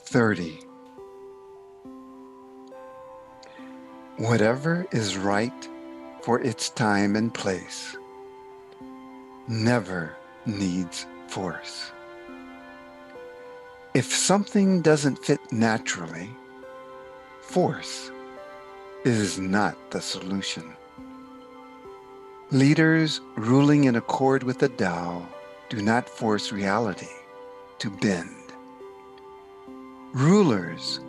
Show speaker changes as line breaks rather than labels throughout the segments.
30. Whatever is right for its time and place never needs force. If something doesn't fit naturally, force is not the solution. Leaders ruling in accord with the Tao do not force reality to bend. Rulers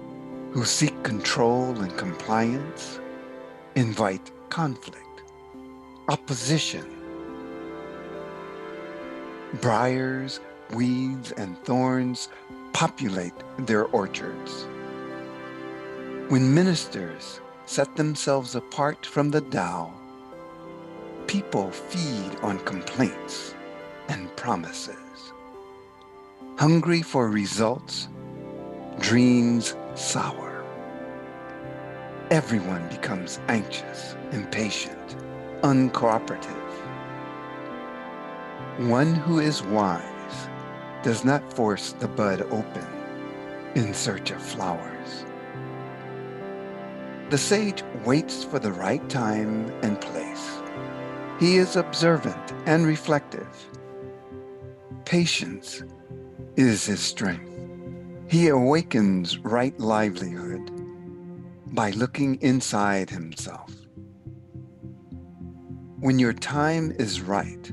who seek control and compliance invite conflict, opposition. Briars, weeds, and thorns populate their orchards. When ministers set themselves apart from the Tao, people feed on complaints and promises. Hungry for results, dreams sour. Everyone becomes anxious, impatient, uncooperative. One who is wise does not force the bud open in search of flowers. The sage waits for the right time and place. He is observant and reflective. Patience is his strength. He awakens right livelihood by looking inside himself. When your time is right,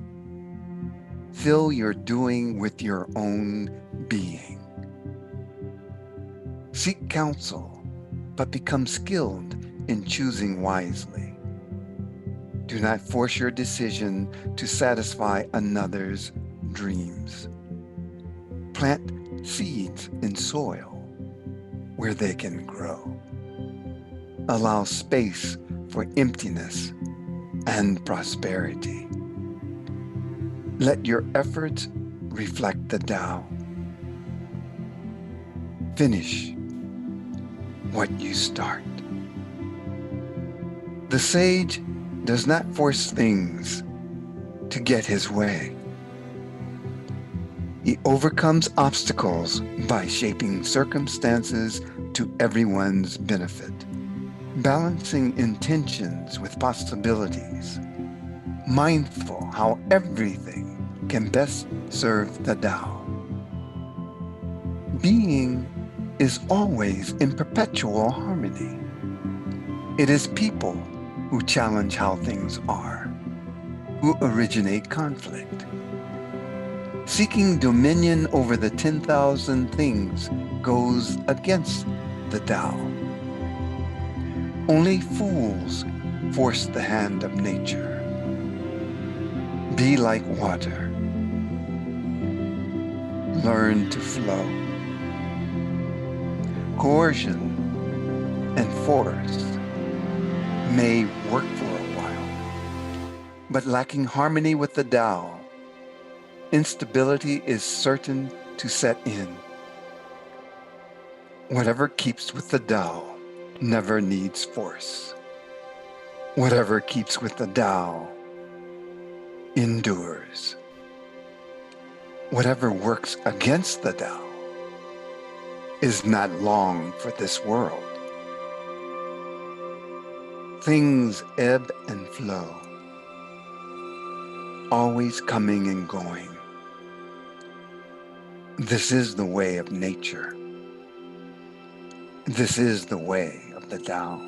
fill your doing with your own being. Seek counsel, but become skilled in choosing wisely. Do not force your decision to satisfy another's dreams. Plant seeds in soil where they can grow. Allow space for emptiness and prosperity. Let your efforts reflect the Tao. Finish what you start. The sage does not force things to get his way. He overcomes obstacles by shaping circumstances to everyone's benefit, balancing intentions with possibilities, mindful how everything can best serve the Tao. Being is always in perpetual harmony. It is people who challenge how things are, who originate conflict. Seeking dominion over the 10,000 things goes against the Tao. Only fools force the hand of nature. Be like water. Learn to flow. Coercion and force may work for a while, but lacking harmony with the Tao, instability is certain to set in. Whatever keeps with the Tao never needs force. Whatever keeps with the Tao endures. Whatever works against the Tao is not long for this world. Things ebb and flow, always coming and going. This is the way of nature. This is the way of the Tao.